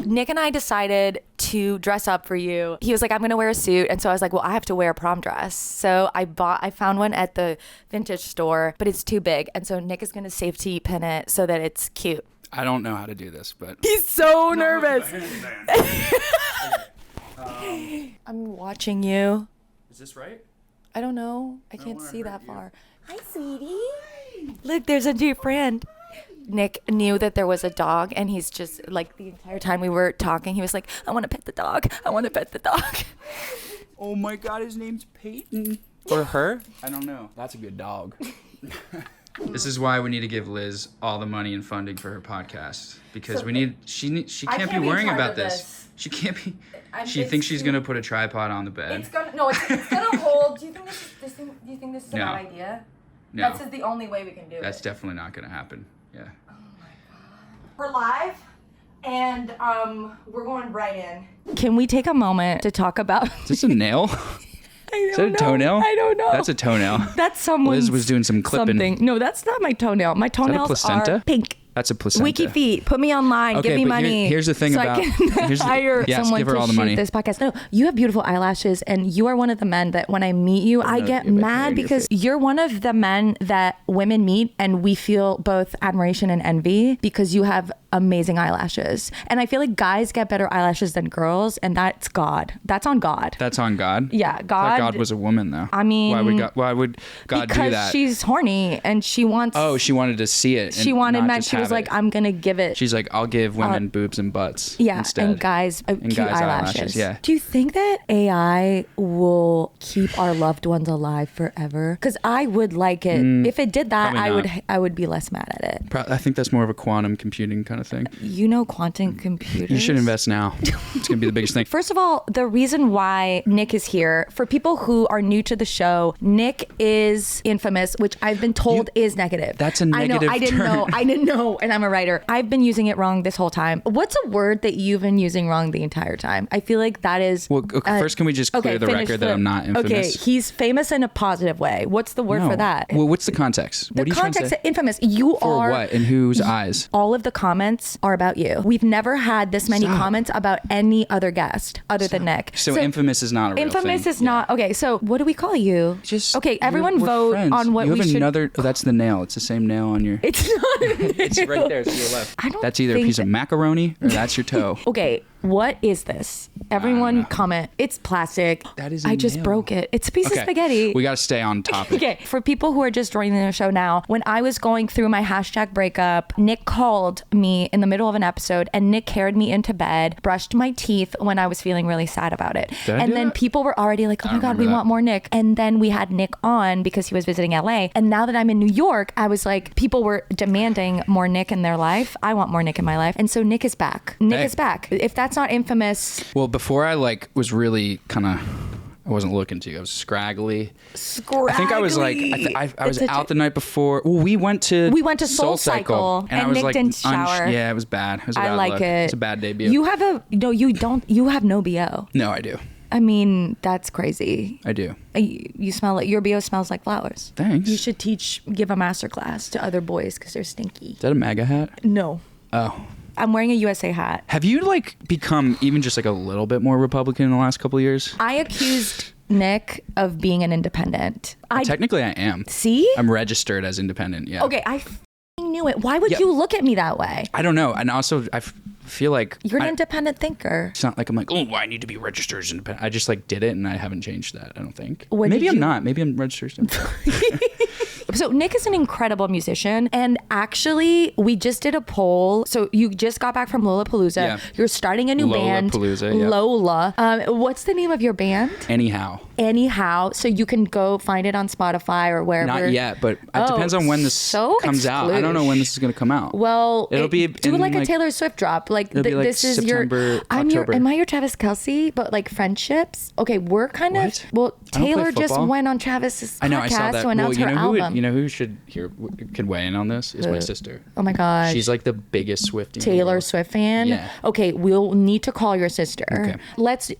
Nick and I decided to dress up for you. He was like, I'm going to wear a suit. And so I was like, well, I have to wear a prom dress. So I found one at the vintage store, but it's too big. And so Nick is going to safety pin it so that it's cute. I don't know how to do this, but... He's so nervous. I'm watching you. Is this right? I don't know. I can't see that far. Hi, sweetie. Look, there's a new friend. Nick knew that there was a dog, and he's just like the entire time we were talking, he was like, I want to pet the dog. I want to pet the dog. Oh my God, his name's Peyton. Or her? I don't know. That's a good dog. This is why we need to give Liz all the money and funding for her podcast, because she can't be worrying about this. She can't be. She thinks she's gonna put a tripod on the bed. It's gonna hold. Do you think this is a bad idea? No. That's the only way we can do it. That's definitely not gonna happen. Yeah. Oh my God. We're live, and we're going right in. Can we take a moment to talk about? Is this a nail? Is that a toenail? I don't know. That's a toenail. That's someone. Liz was doing some clipping. Something. No, that's not my toenail. My toenails are pink. That's a placenta. Wiki feet. Put me online. Okay, give me money. Here's the thing so about... I can hire someone give her to all the shoot money. this podcast. No, you have beautiful eyelashes, and you are one of the men that when I meet you, I get mad because you're one of the men that women meet, and we feel both admiration and envy because you have amazing eyelashes. And I feel like guys get better eyelashes than girls, and that's God. That's on God. That's on God? Yeah, God. I thought God was a woman, though. I mean... Why would God do that? Because she's horny, and she wants... Oh, she wanted to see it. She wanted men. She was like, I'm going to give it. She's like, I'll give women boobs and butts instead. And guys, cute eyelashes. Yeah. Do you think that AI will keep our loved ones alive forever? Because I would like it. If it did that, I would be less mad at it. I think that's more of a quantum computing kind of thing. You know quantum computers? You should invest now. It's going to be the biggest thing. First of all, the reason why Nick is here, for people who are new to the show, Nick is infamous, which I've been told is negative. That's a negative I didn't know, and I'm a writer. I've been using it wrong this whole time. What's a word that you've been using wrong the entire time? I feel like that is... Well, first, can we just clear the record that I'm not infamous? Okay, he's famous in a positive way. What's the word for that? Well, what's the context? The context of infamous. You for are... For what? In whose eyes? All of the comments are about you. We've never had this many comments about any other guest other than Nick. So infamous is not a real thing. Infamous is not... Okay, so what do we call you? Just... Okay, everyone vote friends. on what you we have should... another... Oh, that's the nail. It's the same nail on your... It's not a nail. It's right there to your left. I don't That's either a piece of macaroni or that's your toe. Okay, what is this? Everyone comment. It's plastic. That is I just nail. broke it. It's a piece of spaghetti. We got to stay on topic. Okay, for people who are just joining the show now, when I was going through my hashtag breakup, Nick called me in the middle of an episode, and Nick carried me into bed, brushed my teeth when I was feeling really sad about it. And then people were already like, oh my God, we want more Nick. And then we had Nick on because he was visiting LA. And now that I'm in New York, I was like, people were demanding more Nick in their life. I want more Nick in my life. And so Nick is back. Nick is back. If that's not infamous. Well, before I was really kind of... I wasn't looking to you. I was scraggly. I think I was like, I was out the night before. Well, we went to Soul Cycle and I was Nick like, didn't shower. Yeah, it was bad. It was a bad like look. it. It was a bad debut. You have you have no BO. No, I do. I mean, that's crazy. I do. You smell it. Your BO smells like flowers. Thanks. You should give a master class to other boys because they're stinky. Is that a MAGA hat? No. Oh. I'm wearing a USA hat. Have you become even just a little bit more Republican in the last couple of years? I accused Nick of being an independent. Technically, I am. See? I'm registered as independent, yeah. Okay, I knew it. Why would you look at me that way? I don't know. And also, I feel like... You're an independent thinker. It's not like I'm like, oh, I need to be registered as independent. I just did it, and I haven't changed that, I don't think. Maybe I'm not. Maybe I'm registered as independent. So Nick is an incredible musician, and actually we just did a poll. So you just got back from Lollapalooza. Yeah. You're starting a new band. Lola. What's the name of your band? Anyhow. So you can go find it on Spotify or wherever. Not yet, but it depends on when this comes out. I don't know when this is going to come out. Well, it'll be do like a Taylor Swift drop. This is September, October. Am I your Travis Kelce? But friendships. Okay, we're kind of. Well, Taylor just went on Travis's podcast I saw that. to announce her album. Who could weigh in on this is my sister. Oh my gosh. She's like the biggest Swiftie. Taylor Swift fan? Yeah. Okay, we'll need to call your sister. Okay. Let's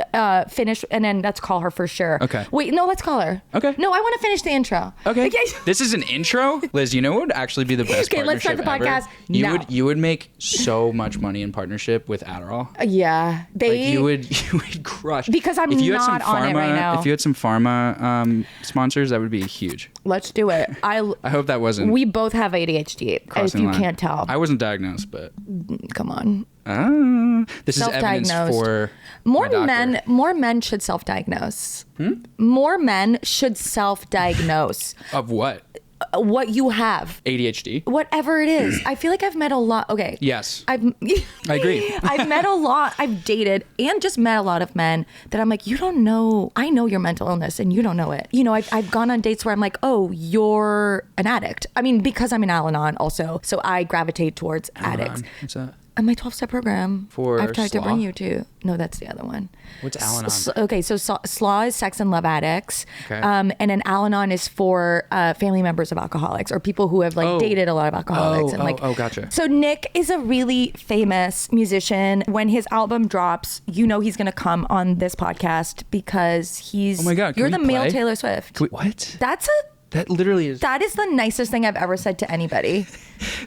finish and then let's call her for sure. Okay. Wait, no, let's call her. Okay. No, I want to finish the intro. Okay. This is an intro? Liz, you know what would actually be the best Okay, let's start the podcast now. You would make so much money in partnership with Adderall. Yeah. You would crush. Because I'm not on it right now. If you had some pharma sponsors, that would be huge. Let's do it. I hope that wasn't. We both have ADHD, if you can't tell. I wasn't diagnosed, but come on. This is evidence for more men should self-diagnose. More men should self-diagnose. Of what? What you have. ADHD. Whatever it is. I feel like I've met a lot. Okay. Yes. I agree. I've met a lot. I've dated and just met a lot of men that I'm like, you don't know. I know your mental illness and you don't know it. You know, I've gone on dates where I'm like, oh, you're an addict. I mean, because I'm in Al-Anon also. So I gravitate towards addicts. What's that? My 12-step program. I've tried to bring you to. No, that's the other one. What's Al-Anon? Okay, so SLAW is sex and love addicts. Okay. And then Al-Anon is for family members of alcoholics or people who have dated a lot of alcoholics. Gotcha. So Nick is a really famous musician. When his album drops, you know he's going to come on this podcast because he's... Oh my God, you're the male Taylor Swift. What? That literally is... That is the nicest thing I've ever said to anybody.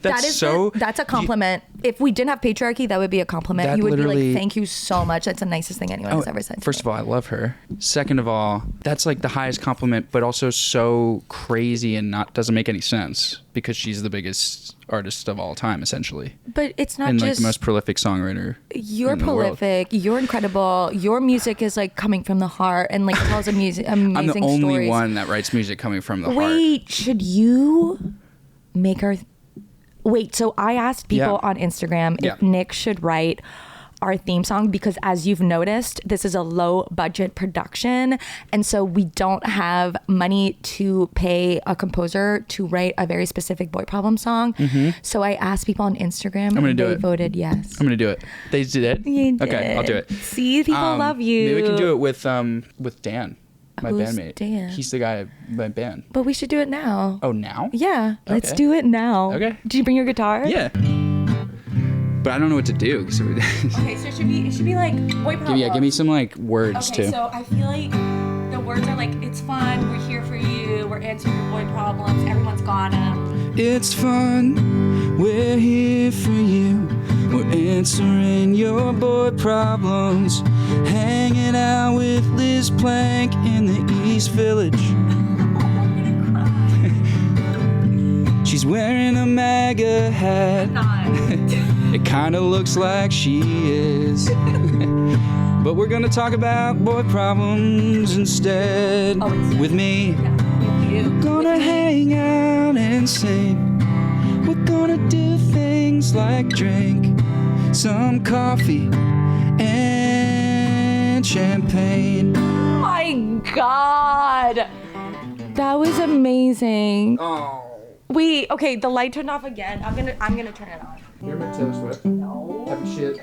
That's a compliment. If we didn't have patriarchy, that would be a compliment. You would be like, thank you so much. That's the nicest thing anyone has ever said to First of all, I love her. Second of all, that's like the highest compliment, but also so crazy and doesn't make any sense because she's the biggest artist of all time, essentially. But it's not and just... like the most prolific songwriter. You're prolific. You're incredible. Your music is like coming from the heart and like tells amazing stories. I'm the only one that writes music coming from the heart. Wait, should you make our... Wait, so I asked people on Instagram if Nick should write our theme song because, as you've noticed, this is a low budget production, and so we don't have money to pay a composer to write a very specific Boy Problem song. So I asked people on Instagram and they voted yes. I'm gonna do it. They did it? You did. Okay, I'll do it. See, people love you. Maybe we can do it with Dan, my Who's bandmate. Dan? He's the guy in my band. But we should do it now. Oh, now? Yeah, let's do it now. Okay. Did you bring your guitar? Yeah. But I don't know what to do. So okay, so it should be like Boy Problem. give me some like words too. Okay, so I feel like the words are like, it's fun, we're here for you, we're answering your boy problems, everyone's got them. It's fun, we're here for you, we're answering your boy problems, hanging out with Liz Plank in the East Village. She's wearing a MAGA hat. It kind of looks like she is. But we're gonna talk about boy problems instead. With me. We're gonna hang out and sing. We're gonna do things like drink some coffee and champagne. Oh my God. That was amazing. Oh. Wait, okay, the light turned off again. I'm gonna turn it on. You ever met Taylor Swift? No.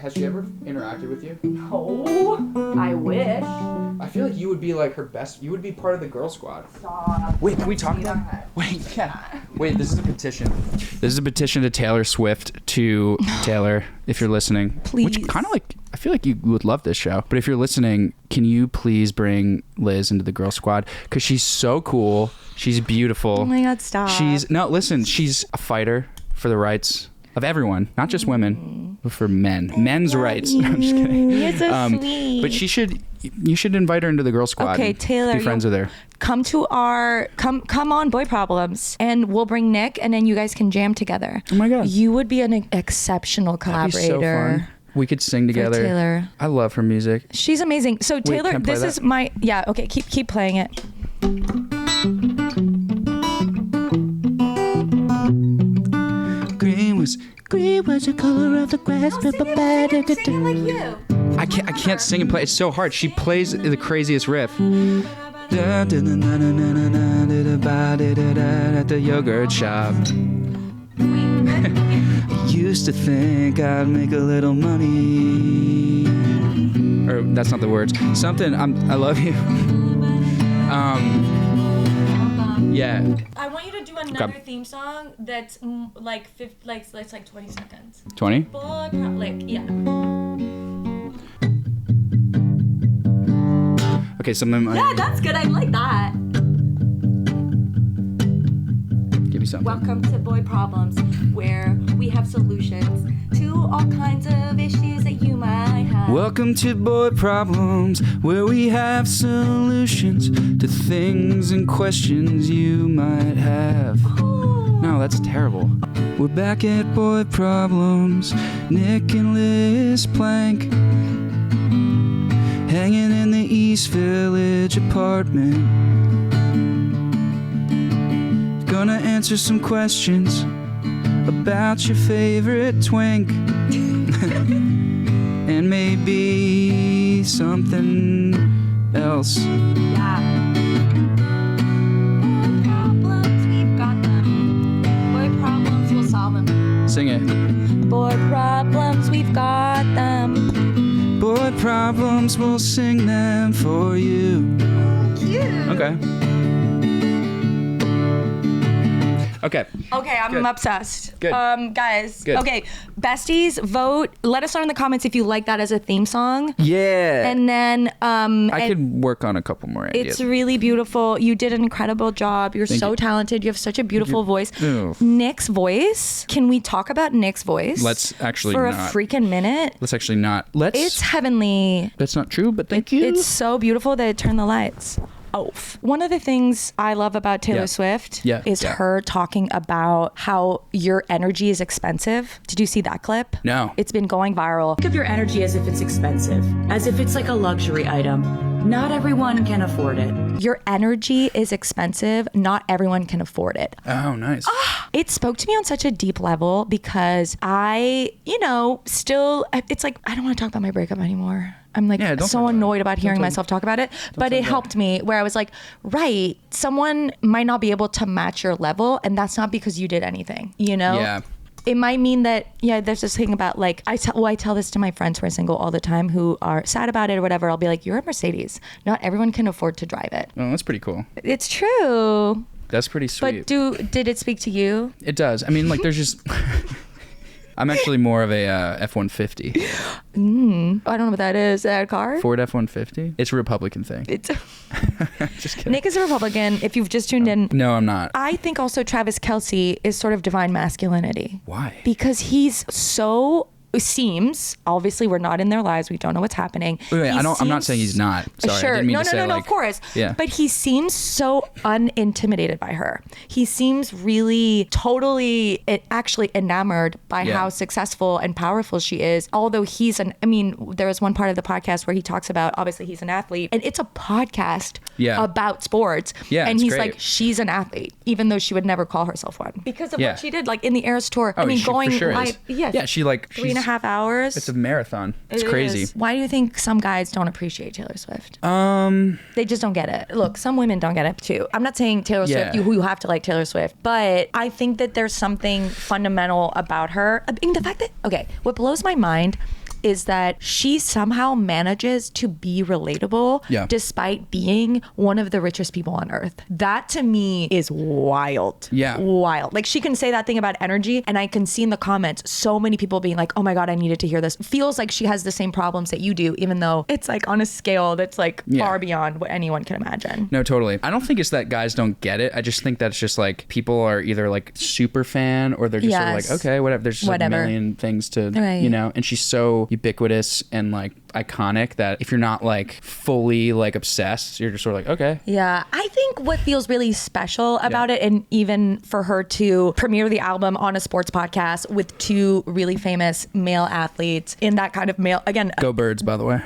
Has she ever interacted with you? No. I wish. I feel like you would be like her best. You would be part of the girl squad. Stop. Wait, can we talk about? Wait, yeah. Wait, this is a petition. This is a petition to Taylor Swift to Taylor, if you're listening. Please. Which kind of like, I feel like you would love this show. But if you're listening, can you please bring Liz into the girl squad? Because she's so cool. She's beautiful. Oh my God, stop. She's a fighter for the rights of everyone, not just women, but for men. Men's rights. No, I'm just kidding. You're so sweet. But you should invite her into the girl squad. Okay, Taylor. Be friends with her. Come to come on Boy Problems, and we'll bring Nick, and then you guys can jam together. Oh my God. You would be an exceptional collaborator. That'd be so fun. We could sing together. Taylor. I love her music. She's amazing. So Taylor, this is my okay. Keep playing it. Green was the color of the grass. Sing like you. I can't sing and play. It's so hard. She plays the craziest riff. At the yogurt shop. Used to think I'd make a little money. Or that's not the words. Something. I love you. Yeah. I want you to do another theme song that's like 20 seconds. 20? Yeah. Okay, something like... Yeah, that's good. I like that. Give me something. Welcome to Boy Problems, where we have solutions to all kinds of issues that you might have. Welcome to Boy Problems, where we have solutions to things and questions you might have. Oh. No, that's terrible. We're back at Boy Problems, Nick and Liz Plank, hanging in the East Village apartment. Gonna answer some questions about your favorite twink. And maybe something else. Yeah. Boy problems, we've got them. Boy problems, we'll solve them. Sing it. Boy problems, we've got them. Boy problems, we'll sing them for you. Cute. Okay. Okay. Okay, I'm Good. obsessed. Good. Guys. Good. Okay, besties, vote. Let us know in the comments if you like that as a theme song. Yeah. And then I could work on a couple more ideas. it's really beautiful. You did an incredible job. You're Thank so you. talented. You have such a beautiful voice. Ew. Nick's voice. Can we talk about Nick's voice? Let's actually for not. a freaking minute. Let's actually not. It's heavenly. That's not true, but thank you. It's so beautiful that it turned the lights off. One of the things I love about Taylor Swift is her talking about how your energy is expensive. Did you see that clip? No. It's been going viral. Think of your energy as if it's expensive, as if it's like a luxury item. Not everyone can afford it. Your energy is expensive. Not everyone can afford it. Oh, nice. It spoke to me on such a deep level because I, still, it's like, I don't want to talk about my breakup anymore. I'm like so annoyed about hearing myself talk about it, but it helped me where I was like, right, someone might not be able to match your level, and that's not because you did anything, Yeah. It might mean that, there's this thing about like, I tell this to my friends who are single all the time who are sad about it or whatever. I'll be like, you're a Mercedes. Not everyone can afford to drive it. Oh, that's pretty cool. It's true. That's pretty sweet. But did it speak to you? It does. I mean, like, there's just... I'm actually more of a F-150. I don't know what that is. Is that a car? Ford F-150? It's a Republican thing. It's Just kidding. Nick is a Republican. If you've just tuned in. No, I'm not. I think also Travis Kelce is sort of divine masculinity. Why? Because he's so... seems, obviously we're not in their lives, we don't know what's happening. Wait, I'm not saying he's not. Sorry, sure. I didn't mean to say No, of course. Yeah. But he seems so unintimidated by her. He seems really totally actually enamored by how successful and powerful she is. Although there was one part of the podcast where he talks about, obviously he's an athlete, and it's a podcast about sports. Yeah, and it's he's great. like, she's an athlete, even though she would never call herself one. Because of what she did, like in the Eras Tour. Oh, going for sure live. Yes. Yeah, she like... 3.5 hours. It's a marathon. It's crazy. Why do you think some guys don't appreciate Taylor Swift? They just don't get it. Look, some women don't get it too. I'm not saying Taylor Swift, you have to like Taylor Swift, but I think that there's something fundamental about her. I mean, the fact that, what blows my mind is that she somehow manages to be relatable despite being one of the richest people on earth. That to me is wild. Yeah. Wild. Like she can say that thing about energy, and I can see in the comments so many people being like, oh my God, I needed to hear this. Feels like she has the same problems that you do, even though it's like on a scale that's like far beyond what anyone can imagine. No, totally. I don't think it's that guys don't get it. I just think that's just like people are either like super fan or they're just sort of like, okay, whatever. There's just like a million things to, and she's so ubiquitous and like iconic that if you're not like fully like obsessed, you're just sort of like, okay. Yeah. I think what feels really special about it, and even for her to premiere the album on a sports podcast with two really famous male athletes in that kind of male, again. Go Birds, by the way.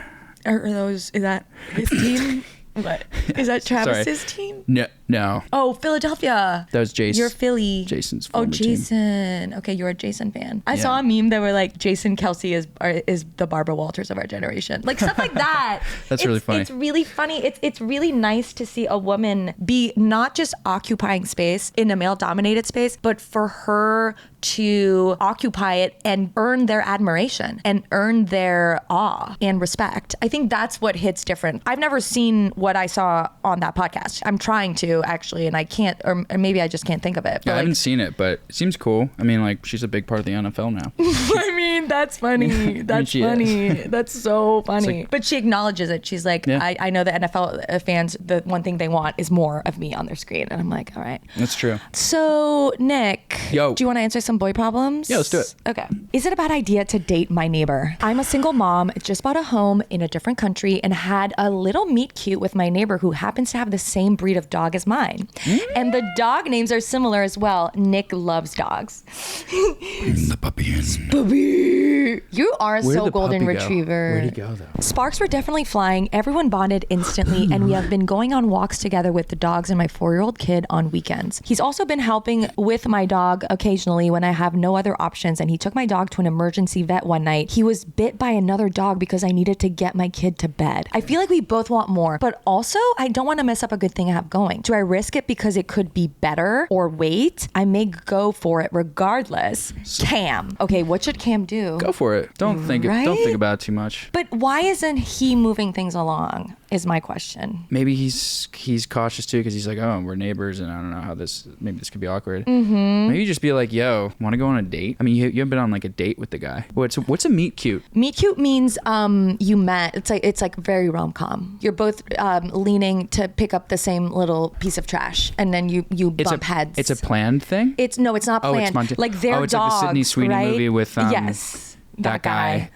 Is that his team? What? Is that Travis's team? No. Oh, Philadelphia. That was Jason. You're Philly. Jason's former Jason. Team. Okay, you're a Jason fan. I saw a meme that were like, Jason Kelce is the Barbara Walters of our generation. Like stuff like that. That's really funny. It's really funny. It's really nice to see a woman be not just occupying space in a male-dominated space, but for her to occupy it and earn their admiration and earn their awe and respect. I think that's what hits different. I've never seen what I saw on that podcast. I'm trying to actually, and I can't, or maybe I just can't think of it. Yeah, I haven't seen it, but it seems cool. I mean, like, she's a big part of the NFL now. I mean, that's funny. That's funny. That's so funny. Like, but she acknowledges it. She's like, I know the NFL fans, the one thing they want is more of me on their screen. And I'm like, all right. That's true. So, Nick, Yo. do you want to answer some boy problems? Yeah, let's do it. Okay. Is it a bad idea to date my neighbor? I'm a single mom, just bought a home in a different country and had a little meet cute with my neighbor who happens to have the same breed of dog as mine. And the dog names are similar as well. Nick loves dogs. The puppy and Puppy. You are so golden retriever. Where'd he go, though? Sparks were definitely flying. Everyone bonded instantly, and we have been going on walks together with the dogs and my 4-year-old kid on weekends. He's also been helping with my dog occasionally when I have no other options, and he took my dog to an emergency vet one night. He was bit by another dog because I needed to get my kid to bed. I feel like we both want more, but also I don't want to mess up a good thing I have going. Do I risk it because it could be better or wait? I may go for it regardless. Cam. Okay, what should Cam do? Go for it. Don't think about it too much. But why isn't he moving things along is my question. Maybe he's cautious too because he's like, oh, we're neighbors and I don't know how maybe this could be awkward. Maybe you just be like, yo, want to go on a date? I mean, you haven't been on like a date with the guy. What's a meet cute? Meet cute means you met. It's like very rom-com. You're both leaning to pick up the same little piece of trash and then you bump heads. It's a planned thing? It's not planned. It's like their it's dogs, like the Sydney Sweeney right? movie with yes, that guy.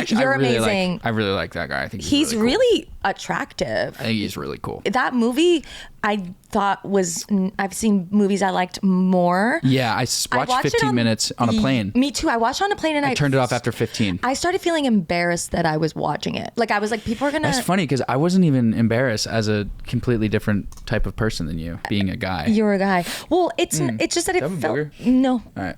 You're amazing. I really like that guy. I think he's really attractive. I think he's really cool. That movie I thought I've seen movies I liked more. Yeah, I watched 15 minutes on a plane. Me too. I watched on a plane and I turned it off after 15. I started feeling embarrassed that I was watching it. Like I was like, people are gonna. That's funny because I wasn't even embarrassed as a completely different type of person than you, being a guy. You're a guy. Well, it's just that it felt. No. All right.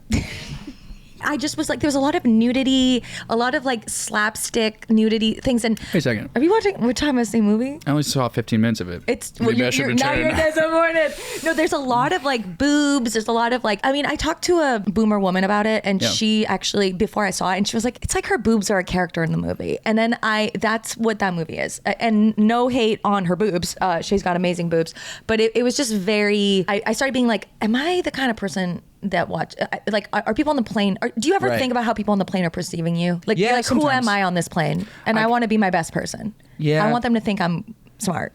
I just was like, there was a lot of nudity, a lot of like slapstick nudity things. And wait a second. Are you watching? What time is the movie? I only saw 15 minutes of it. Now you're disappointed. No, there's a lot of like boobs. There's a lot of like, I mean, I talked to a boomer woman about it and she actually, before I saw it, and she was like, it's like her boobs are a character in the movie. And then that's what that movie is. And no hate on her boobs. She's got amazing boobs. But it was just very, I started being like, am I the kind of person that watch like are people on the plane do you ever think about how people on the plane are perceiving you like who am I on this plane and I want to be my best person. I want them to think I'm smart.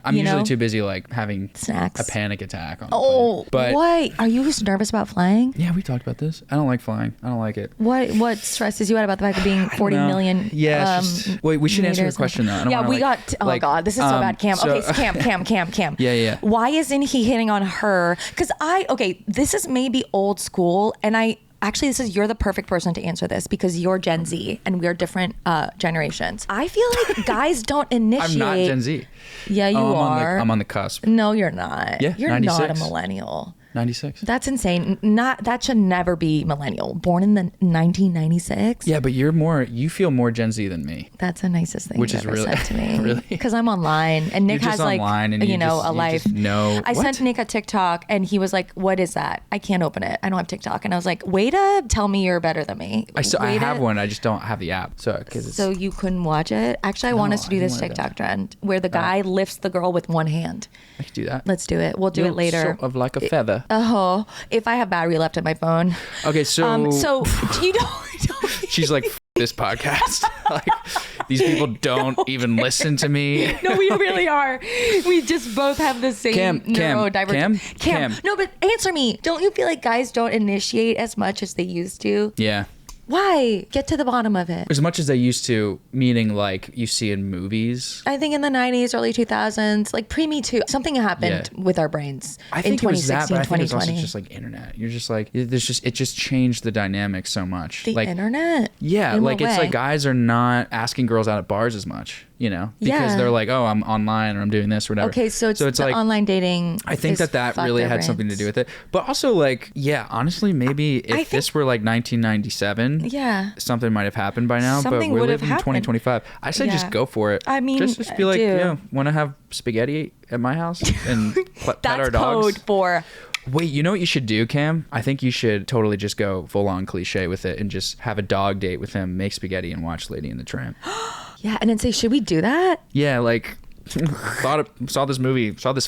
I'm usually too busy like having snacks, a panic attack on the plane. But why are you nervous about flying? Yeah, we talked about this. I don't like flying. I don't like it. What stresses you out about the fact of being 40 million? Wait, we should answer the question though. Oh god, this is so bad. Cam. Cam. Yeah. Why isn't he hitting on her? Because this is maybe old school, and actually, you're the perfect person to answer this because you're Gen Z and we're different generations. I feel like guys don't initiate. I'm not Gen Z. Yeah, you are. I'm on the cusp. No, you're not. Yeah, you're 96. not a millennial. 96. That's insane. That should never be millennial. Born in the 1996. Yeah, but you feel more Gen Z than me. That's the nicest thing you've ever said to me. Really? Because I'm online and Nick has like, and a life. I sent Nick a TikTok and he was like, what is that? I can't open it. I don't have TikTok. And I was like, way to tell me you're better than me. I have one. I just don't have the app. So you couldn't watch it? Actually, I want us to do this TikTok trend where the guy lifts the girl with one hand. I could do that. Let's do it. We'll do it later. Sort of like a feather. If I have battery left in my phone. Okay, so you don't. She's like, this podcast. Like, these people don't even listen to me. No, we really are. We just both have the same neurodivergent. Cam. No, but answer me. Don't you feel like guys don't initiate as much as they used to? Yeah. Why? Get to the bottom of it. As much as they used to, meaning like you see in movies. I think in the 90s, early 2000s, like pre-Me Too, something happened with our brains. I think it was that, but I think it was also just like internet. You're just like, it just changed the dynamic so much. The internet? Yeah, like it's like guys are not asking girls out at bars as much. Because they're like, oh, I'm online or I'm doing this or whatever. Okay, so it's like online dating. I think that really had something to do with it. But also like, honestly, maybe if this were like 1997, something might have happened by now. But we're living in 2025. I say just go for it. I mean, just be like, want to have spaghetti at my house and pet our dogs? That's code for Wait, you know what you should do, Cam? I think you should totally just go full on cliche with it and just have a dog date with him, make spaghetti, and watch Lady and the Tramp. Yeah, and then say, should we do that? Yeah, like... saw this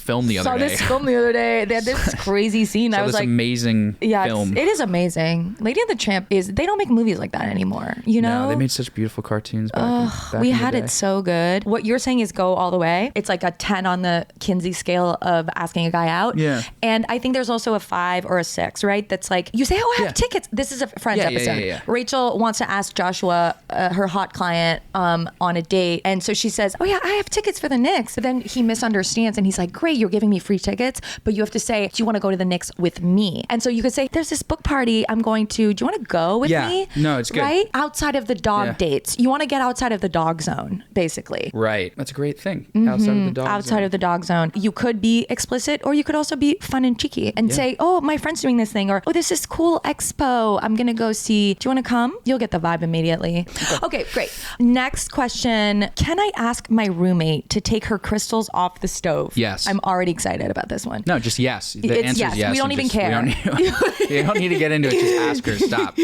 film the other day. They had this crazy scene. I was like, amazing film. It is amazing. Lady and the Tramp they don't make movies like that anymore. You know, no, they made such beautiful cartoons back we in the had day. it so good. What you're saying is go all the way. It's like a 10 on the Kinsey scale of asking a guy out. Yeah. And I think there's also a 5 or a 6, right? That's like, you say, I have tickets. This is a Friends episode. Yeah. Rachel wants to ask Joshua, her hot client, on a date. And so she says, oh yeah, I have tickets for the Knicks. But then he misunderstands and he's like, great, you're giving me free tickets, but you have to say, do you want to go to the Knicks with me? And so you could say, there's this book party I'm going to, do you want to go with me? No, it's good. Right? Outside of the dog dates. You want to get outside of the dog zone, basically. Right. That's a great thing. Outside of the dog zone. You could be explicit or you could also be fun and cheeky and say, oh, my friend's doing this thing, or, oh, this is cool expo I'm going to go see. Do you want to come? You'll get the vibe immediately. Okay, great. Next question. Can I ask my roommate to take her crystals off the stove? Yes. I'm already excited about this one. No, just yes. The It's answer is yes. We don't even care. You don't need to get into it. Just ask her. Stop.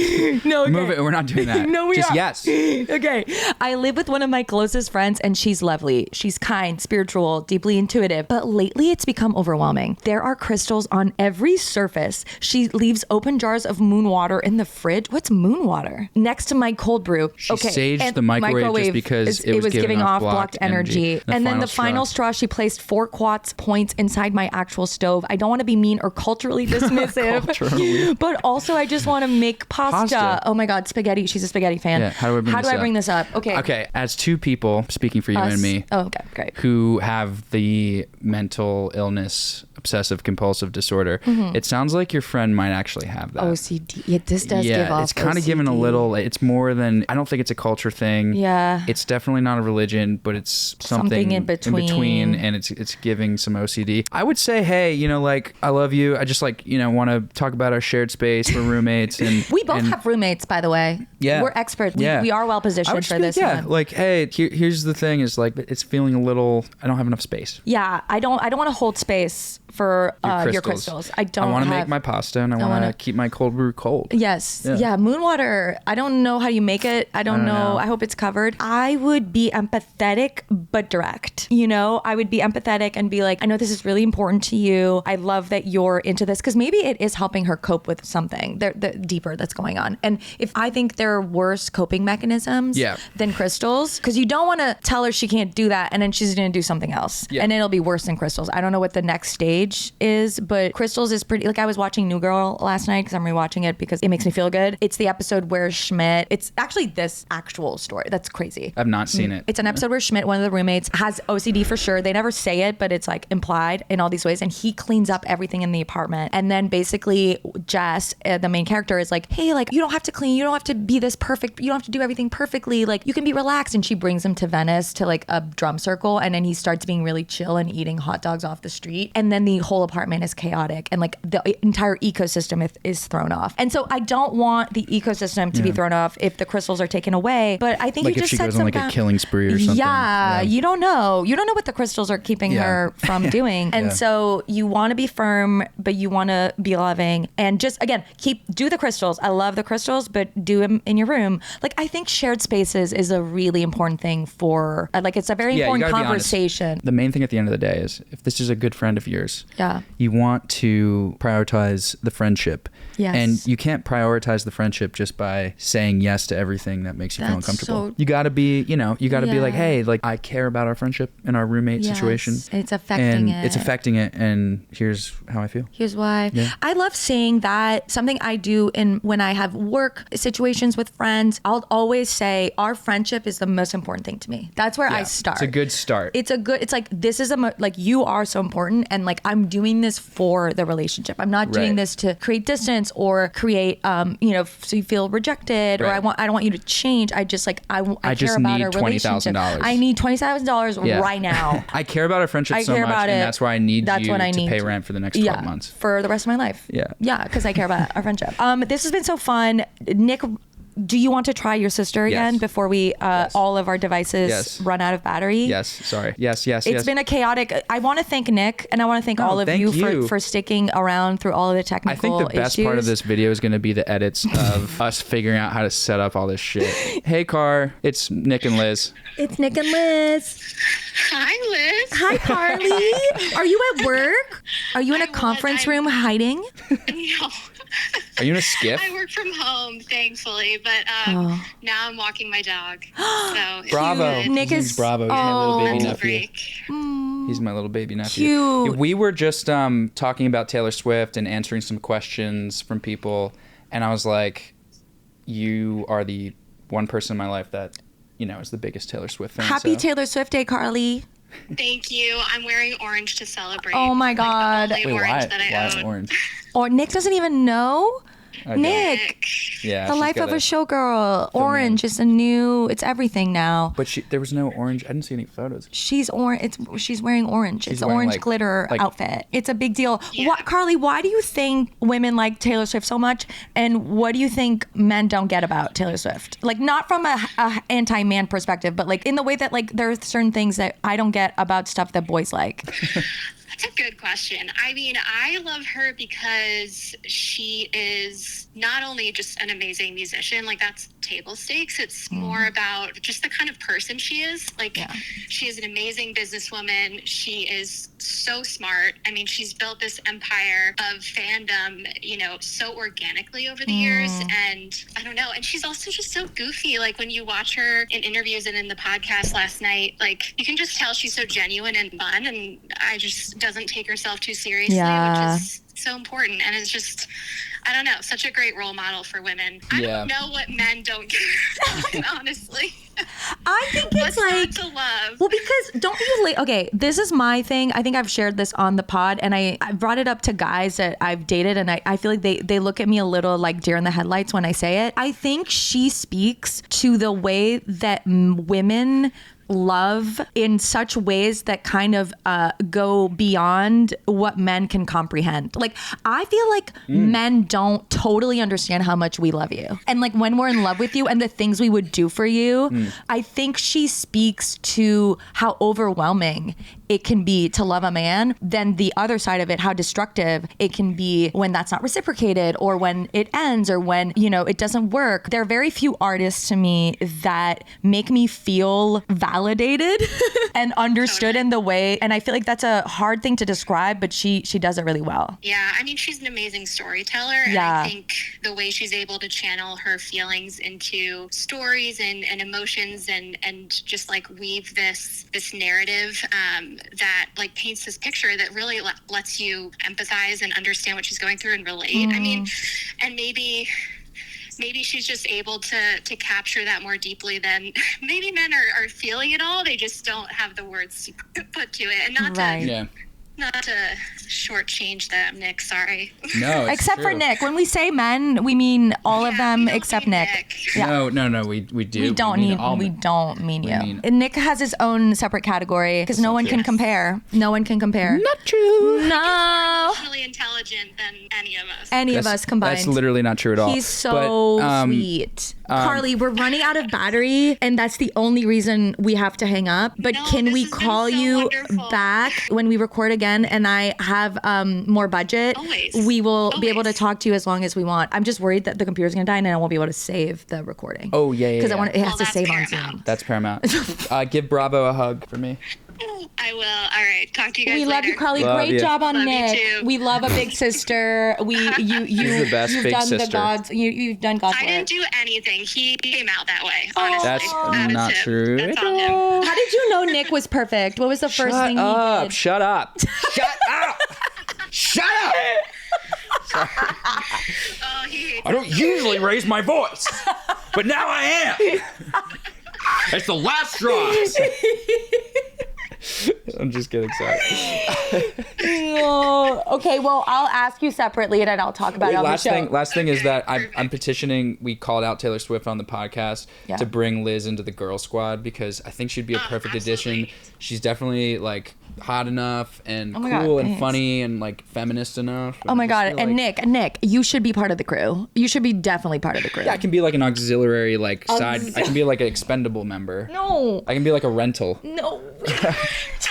No, okay. Move it. We're not doing that. No, we just are. Yes. Okay. I live with one of my closest friends and she's lovely. She's kind, spiritual, deeply intuitive. But lately it's become overwhelming. There are crystals on every surface. She leaves open jars of moon water in the fridge. What's moon water? Next to my cold brew. She saged the microwave just because it was giving off blocked energy. And then the final straw, she placed 4 quartz points inside my actual stove. I don't want to be mean or culturally dismissive, but also I just want to make pasta. Oh my God, spaghetti. She's a spaghetti fan. Yeah, how do I bring this up? Okay, as two people, speaking for you and me, who have the mental illness, obsessive compulsive disorder, it sounds like your friend might actually have that. OCD. Yeah, this does give off it's kind OCD. of given a little, it's more than, I don't think it's a culture thing. Yeah. It's definitely not a religion, but it's something in between, and it's giving some OCD. I would say, hey, like, I love you. I just want to talk about our shared space. We're roommates. And we both have roommates, by the way. Yeah. We're experts. We are well positioned for this one. Like, hey, here's the thing is like, it's feeling a little, I don't have enough space. Yeah. I don't want to hold space for your crystals. I want to make my pasta and I want to keep my cold brew cold. Yes. Yeah. Moon water. I don't know how you make it. I don't know. I hope it's covered. I would be empathetic, but direct. I would be empathetic and be like, I know this is really important to you. I love that you're into this, because maybe it is helping her cope with something deeper that's going on. And if I think there are worse coping mechanisms than crystals, because you don't want to tell her she can't do that and then she's going to do something else. Yeah. And it'll be worse than crystals. I don't know what the next stage is, but crystals is pretty, like I was watching New Girl last night because I'm rewatching it because it makes me feel good. It's the episode where Schmidt, it's actually this actual story. That's crazy. I've not seen it. It's an episode where Schmidt, one of the roommates, has OCD for sure. They never say it, but it's like implied in all these ways. And he cleans up everything in the apartment. And then basically Jess, the main character, is like, hey, like, you don't have to clean. You don't have to be this perfect. You don't have to do everything perfectly. Like, you can be relaxed. And she brings him to Venice to like a drum circle. And then he starts being really chill and eating hot dogs off the street. And then the whole apartment is chaotic. And like the entire ecosystem is thrown off. And so I don't want the ecosystem to be thrown off if the crystals are taken away. But I think like you if just she goes on like a killing spree or something. Yeah, you don't know. You don't know what the crystals are keeping her from doing. And so you want to be firm, but you want to be loving. And just, again, do the crystals. I love the crystals, but do them in your room. Like, I think shared spaces is a really important thing for, like, it's a very important conversation. The main thing at the end of the day is, if this is a good friend of yours, yeah, you want to prioritize the friendship. Yes. And you can't prioritize the friendship just by saying yes to everything that makes you feel uncomfortable. You got to be, be like, hey, like, I care about our friendship and our roommate situation. It's affecting it. It's affecting it. And here's how I feel. Here's why. Yeah. I love saying that. Something I do when I have work situations with friends, I'll always say our friendship is the most important thing to me. That's where I start. It's a good start. It's like, this is like, you are so important. And like, I'm doing this for the relationship. I'm not doing this to create distance or create, so you feel rejected, or I don't want you to change. I just like, I care about our relationship. I need $20,000 right now. I care about our friendship so much, and that's why I need you to pay rent for the next 12 months. For the rest of my life. Yeah, because I care about our friendship. This has been so fun. Nick do you want to try your sister again before we all of our devices run out of battery? Yes. Sorry. Yes. It's been a chaotic. I want to thank Nick, and I want to thank all of you for sticking around through all of the technical issues. I think the best part of this video is going to be the edits of us figuring out how to set up all this shit. Hey, Car. It's Nick and Liz. It's Nick and Liz. Hi, Liz. Hi, Carly. Are you at work? Are you in a conference room hiding? No. Are you in a skiff? I work from home, thankfully, but now I'm walking my dog. So Bravo. Nick is Bravo. He's my little baby nephew. break. He's my little baby nephew. Cute. We were just talking about Taylor Swift and answering some questions from people, and I was like, you are the one person in my life that, is the biggest Taylor Swift fan. Happy Taylor Swift Day, Carly. Thank you. I'm wearing orange to celebrate. Oh my God. Like the only orange that I own. Orange? Or Nick doesn't even know. Nick, yeah, the life of a showgirl. Orange is it's everything now. But there was no orange. I didn't see any photos. She's orange. She's wearing orange. It's an orange glitter outfit. It's a big deal. Yeah. Carly, why do you think women like Taylor Swift so much? And what do you think men don't get about Taylor Swift? Like, not from a anti-man perspective, but like in the way that like there are certain things that I don't get about stuff that boys like. That's a good question. I mean, I love her because she is not only just an amazing musician, like that's table stakes. It's more about just the kind of person she is. Like, she is an amazing businesswoman. She is so smart. I mean, she's built this empire of fandom, so organically over the years. And I don't know. And she's also just so goofy. Like when you watch her in interviews and in the podcast last night, like you can just tell she's so genuine and fun. And I just doesn't take herself too seriously, which is so important. And it's just, I don't know, such a great role model for women. I don't know what men don't get, honestly. I think it's like, to love. Well, because don't you okay, this is my thing. I think I've shared this on the pod, and I brought it up to guys that I've dated, and I feel like they look at me a little like deer in the headlights when I say it. I think she speaks to the way that women love in such ways that kind of go beyond what men can comprehend. Like, I feel like men don't totally understand how much we love you. And like when we're in love with you and the things we would do for you, I think she speaks to how overwhelming it can be to love a man, then the other side of it, how destructive it can be when that's not reciprocated or when it ends or when, it doesn't work. There are very few artists to me that make me feel validated and understood in the way. And I feel like that's a hard thing to describe, but she does it really well. Yeah, I mean, she's an amazing storyteller. And I think the way she's able to channel her feelings into stories and emotions and just like weave this narrative that like paints this picture that really lets you empathize and understand what she's going through and relate. I mean, and maybe she's just able to capture that more deeply than maybe men are feeling it all. They just don't have the words to put to it. And not to shortchange them, Nick. Sorry. No, except for Nick. When we say men, we mean all of them except Nick. Yeah. No. We do. We don't mean you. And Nick has his own separate category because no one can compare. No one can compare. Not true. No. Emotionally intelligent than any of us. Any of us combined. That's literally not true at all. He's so sweet. Carly, we're running out of battery, and that's the only reason we have to hang up. But can we call you back when we record again and I have more budget? Always. We will be able to talk to you as long as we want. I'm just worried that the computer's going to die and I won't be able to save the recording. Oh, yeah. Because it has to save paramount. on Zoom. That's paramount. Give Bravo a hug for me. I will. All right. Talk to you guys We later. love you, Carly. Love Great you. job on Love you Nick. too. We love a big sister. She's the best you've big done sister. The gods. You've done God's I work. didn't do anything. He came out that way, honestly. That's That is not him. true That's at on him. all. How did you know Nick was perfect? What was the first thing he did? Shut up. Shut up. Shut up. Oh, he hates I don't usually raise my voice, but now I am. It's the last straw. I'm just getting excited. Okay, well, I'll ask you separately and then I'll talk about it on the show. Last thing is that I'm petitioning. We called out Taylor Swift on the podcast to bring Liz into the girl squad because I think she'd be a perfect addition. She's definitely like hot enough and cool and funny and like feminist enough. Oh my God. And Nick, you should be part of the crew. You should be definitely part of the crew. Yeah, I can be like an auxiliary like side. I can be like an expendable member. No. I can be like a rental. No.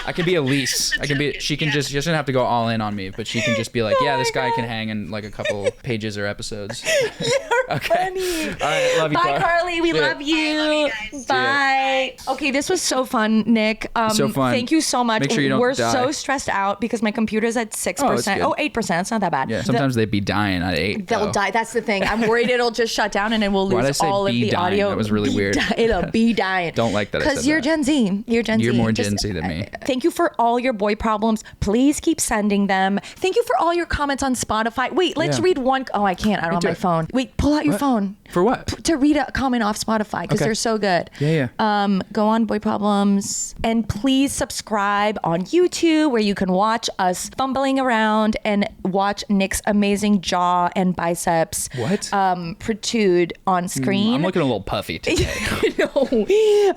I can be a lease. She doesn't have to go all in on me, but she can just be like, this guy can hang in like a couple pages or episodes. You're funny. All right, love you, Bye, Carly. We love you. I love you guys. Bye. Okay, this was so fun, Nick. So fun. Thank you so much. Make sure you don't We're die. so stressed out because my computer's at 6%. Oh, 8%. It's not that bad. Yeah, sometimes they'd be dying at 8. They'll die. That's the thing. I'm worried it'll just shut down and then we'll Why'd I lose say all of be the dying? audio. That was really weird. It'll be dying. Don't like that I said Because you're that. Gen Z. You're Gen Z. You're more Gen Z than me. Thank you for all your boy problems. Please keep sending them. Thank you for all your comments on Spotify. Wait, let's read one. Oh, I can't. I don't have my phone. Wait, pull out your phone. For what? To read a comment off Spotify because they're so good. Yeah. Go on Boy Problems and please subscribe on YouTube where you can watch us fumbling around and watch Nick's amazing jaw and biceps protrude on screen. I'm looking a little puffy today. No.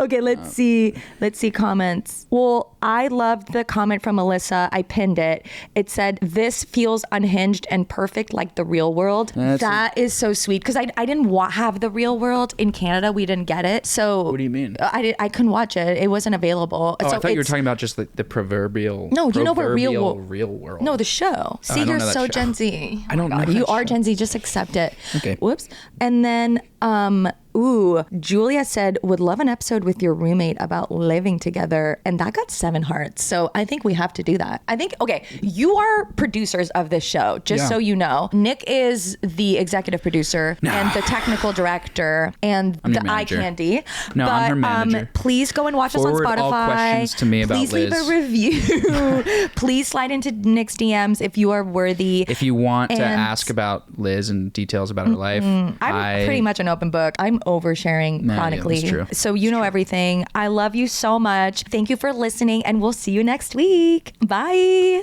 Okay, let's see. Let's see comments. Well, I loved the comment from Melissa. I pinned it. It said, "This feels unhinged and perfect like the real world." That is so sweet because I didn't have the real world in Canada. We didn't get it. So What do you mean? I couldn't watch it. It wasn't available. Oh, so I thought you were talking about just the proverbial. No, you know what real world. No, the show. See, I don't you're know that so show. Gen Z. I don't know that You are show. Gen Z. Just accept it. Okay. Whoops. And then, Julia said, would love an episode with your roommate about living together. And that got 7 hearts. So I think we have to do that. I think, okay, you are producers of this show, just so you know. Nick is the executive producer and the technical director and the eye manager. candy. No, I'm her manager. Please go and watch Forward us on Spotify. all questions to me about Please leave Liz. a review. Please slide into Nick's DMs if you are worthy. If you want to And- ask about Liz and details about her life, I'm pretty much an open book. I'm oversharing chronically. that's true. So you know everything. I love you so much. Thank you for listening and we'll see you next week. Bye.